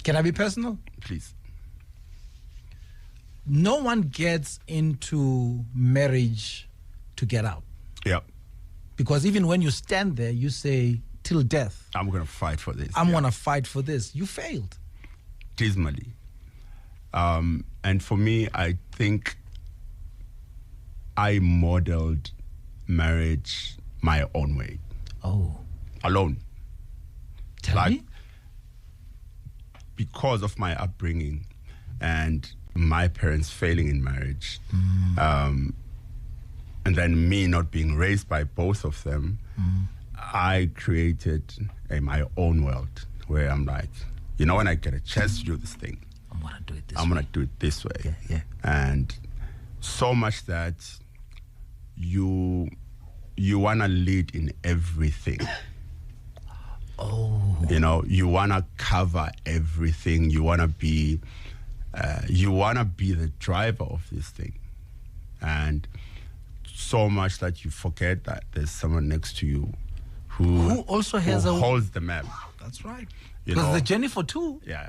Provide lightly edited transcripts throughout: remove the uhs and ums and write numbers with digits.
Can I be personal? Please. No one gets into marriage to get out. Yeah. Because even when you stand there, you say, till death, I'm going to fight for this. I'm going to fight for this. You failed. Dismally. And for me, I think I modeled marriage my own way. Oh. Alone. Tell me. Because of my upbringing and my parents failing in marriage, and then me not being raised by both of them, I created my own world where I'm like, when I get a chance to do this thing, I'm going to do it this I'm way. going to do it this way. Yeah. And so much that you want to lead in everything. Oh. You want to cover everything. You want to be the driver of this thing. And so much that you forget that there's someone next to you who also holds the map. That's right. Because the journey for two. Yeah.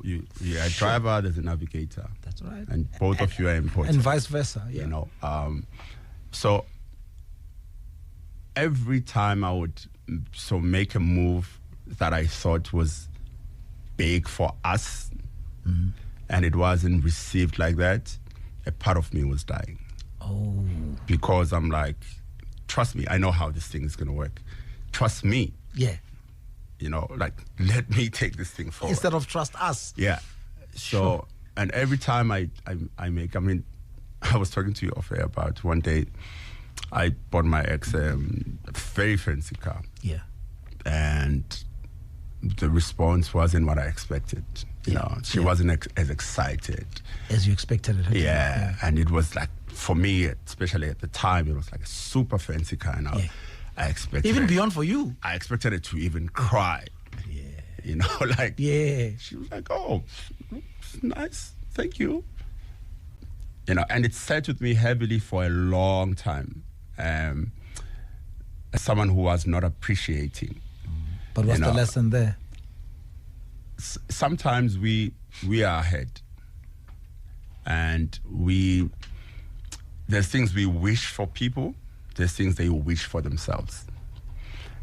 You're a driver, there's a navigator. That's right. And both of you are important. And vice versa. Yeah. So every time I would make a move that I thought was big for us, and it wasn't received like that, a part of me was dying. Oh. Because I'm like, trust me, I know how this thing is going to work. Trust me. Yeah. Let me take this thing forward. Instead of trust us. Yeah. So, and every time I was talking to you off air about one day, I bought my ex a very fancy car. Yeah. And the response wasn't what I expected. She wasn't as excited. As you expected it. Yeah. And it was like, for me, especially at the time, it was like a super fancy car. And I expected even beyond for you. I expected it to even cry. Yeah. Yeah. She was like, oh, it's nice. Thank you. And it sat with me heavily for a long time. As someone who was not appreciating. But what's the lesson there? Sometimes we are ahead, and there's things we wish for people, there's things they wish for themselves,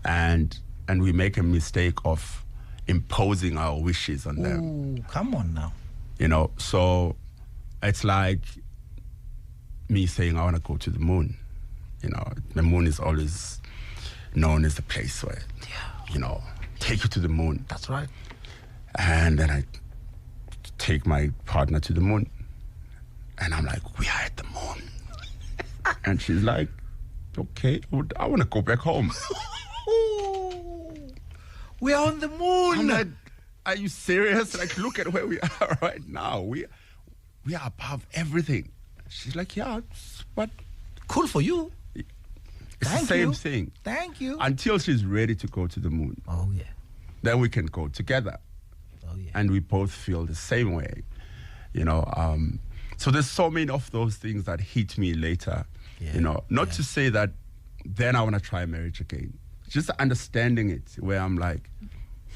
and we make a mistake of imposing our wishes on them. Ooh, come on now. So it's like me saying I want to go to the moon. The moon is always known as the place where, take you to the moon. That's right. And then I take my partner to the moon. And I'm like, we are at the moon. And she's like, okay, I want to go back home. We are on the moon. I'm like, are you serious? Like, look at where we are right now. We are above everything. She's like, yeah, but cool for you. It's the same thing. Thank you. Until she's ready to go to the moon. Oh, yeah. Then we can go together. Oh, yeah. And we both feel the same way. So there's so many of those things that hit me later. Yeah. Not to say that then I want to try marriage again. Just understanding it where I'm like,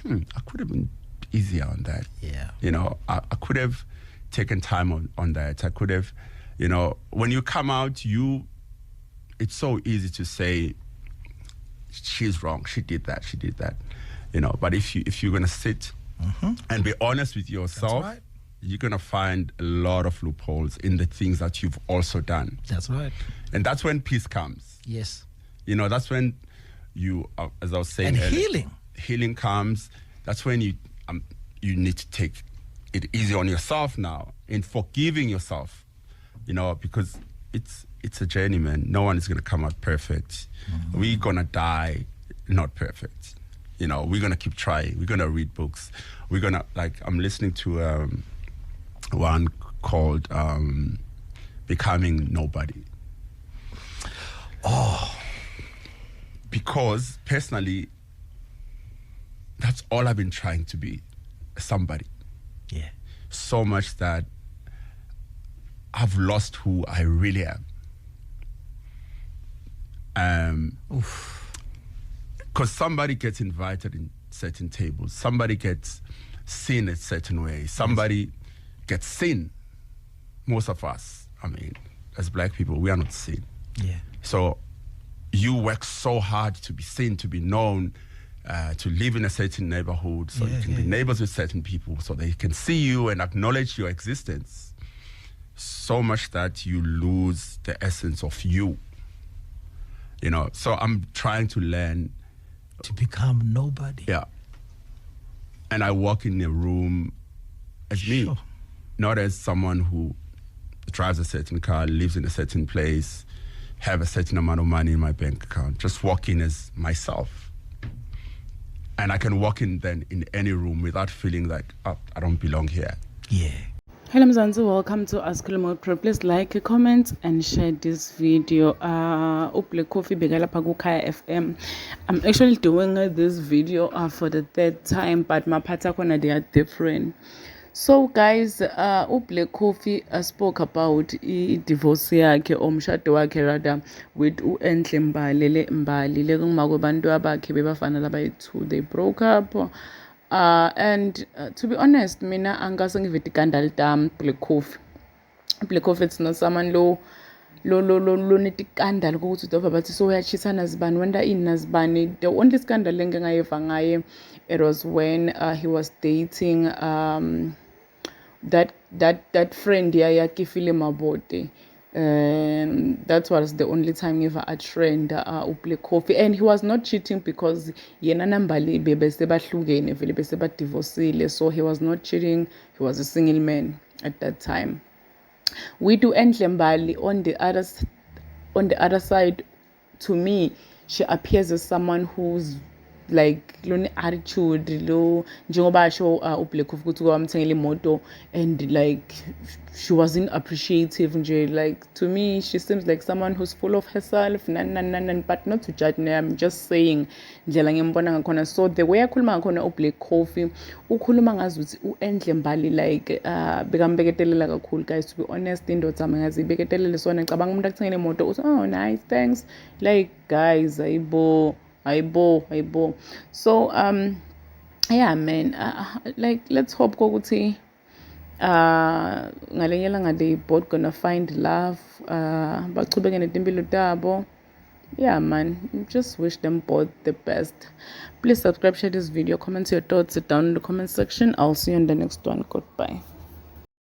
I could have been easier on that. Yeah. I could have taken time on that. I could have, when you come out, it's so easy to say, she's wrong, she did that. But if you're going to sit and be honest with yourself, right, you're going to find a lot of loopholes in the things that you've also done. That's right. And that's when peace comes. Yes. That's when you, as I was saying and earlier, healing comes. That's when you need to take it easy on yourself now in forgiving yourself, because it's a journey, man. No one is going to come out perfect. We're going to die not perfect. We're going to keep trying. We're going to read books. We're going to, I'm listening to one called Becoming Nobody. Oh. Because personally, that's all I've been trying to be, somebody. Yeah. So much that I've lost who I really am. Because somebody gets invited in certain tables. Somebody gets seen a certain way. Somebody gets seen. Most of us, I mean, as black people, we are not seen. Yeah. So you work so hard to be seen, to be known, to live in a certain neighborhood, so you can be neighbors with certain people, so they can see you and acknowledge your existence. So much that you lose the essence of you. You know, so I'm trying to learn to become nobody. Yeah. And I walk in a room as me, not as someone who drives a certain car, lives in a certain place, have a certain amount of money in my bank account. Just walk in as myself. And I can walk in then in any room without feeling like, oh, I don't belong here. Yeah. Hello Mzansi, welcome to Askhuluma Pro. Please like, comment and share this video. Uple Coffee Begala Pagukaya FM. I'm actually doing this video for the third time, but my patakona they are different. So guys, Uple Coffee spoke about divorce yakhe umshado wakhe rather with Mbali le kungabantu abakhe bebafana labayi2. They broke up. And to be honest, mina angasengivithi ikandla litami Black Coffee. Black Coffee it's not someone lo nithi ikandla ukuthi udova bathi so uyachisana zibani wenda ini nazibani. The only scandal engingayeva ngaye, it was when he was dating that friend yakhe File Mabote. That was the only time ever I trained Black Coffee, and he was not cheating because yena Mbali bese bahlukene vele bese badivorcile, so he was not cheating. He was a single man at that time. We do Mbali on the other side. To me, she appears as someone who's like lo attitude lo njengoba asho uBlack Coffee ukuthi kwamthengele imoto, and like she wasn't appreciative nje. Like to me she seems like someone who's full of herself, but not to judge me, I'm just saying ndlela ngembona ngakhona. So the way akhuluma ngakhona uBlack Coffee ukhuluma ngazuthi Mbali like bekambeketelela kakhulu. Guys, to be honest, indoda zami ngazibeketelele sona ngicabanga umuntu akuthengele imoto uthi oh nice thanks, like guys ayibo. So yeah man, like let's hope kokuthi ngalenye langa they both gonna find love, bachubeke netimpilo tabo. Yeah man, just wish them both the best. Please subscribe, share this video, comment your thoughts down in the comment section. I'll see you in the next one. Goodbye.